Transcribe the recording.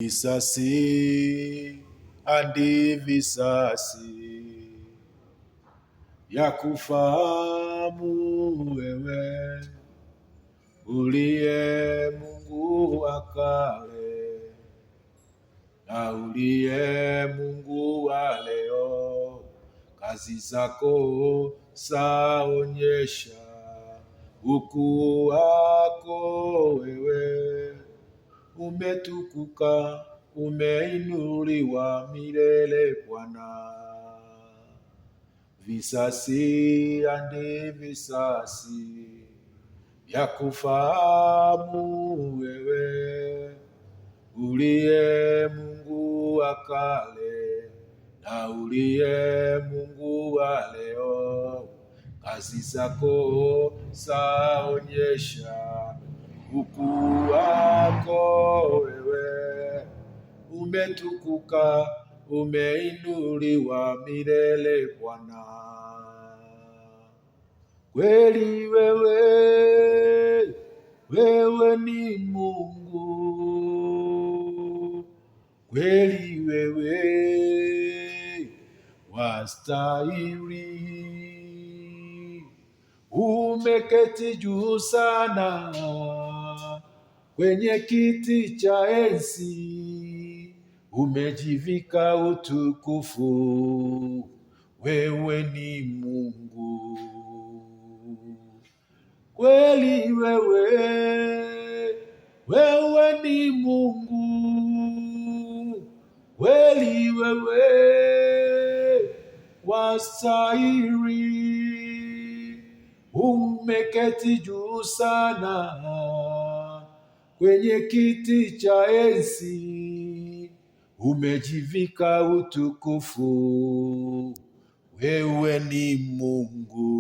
Visasi hadi visasi ya kufahamu wewe uliye Mungu wa kale na uliye Mungu wa leo. Kazi zako zaonyesha ukuu wako wewe. Umetukuka, umeinuliwa milele Bwana. Visasi hadi visasi ya kufahamu wewe uliye Mungu wa kale na uliye Mungu wa leo. Kazi zako zaonyesha ukuu wako wewe. Umetukuka, umeinuliwa milele Bwana. Kweli wewe ni Mungu. Kweli wewe wastahili. Umeketi juu sana kwenye kiti cha enzi, umejivika utukufu. Wewe ni Mungu. Kweli wewe ni Mungu. Kweli wewe wastahili. Umeketi juu sana kwenye kiti cha enzi, umejivika utukufu. Wewe ni Mungu.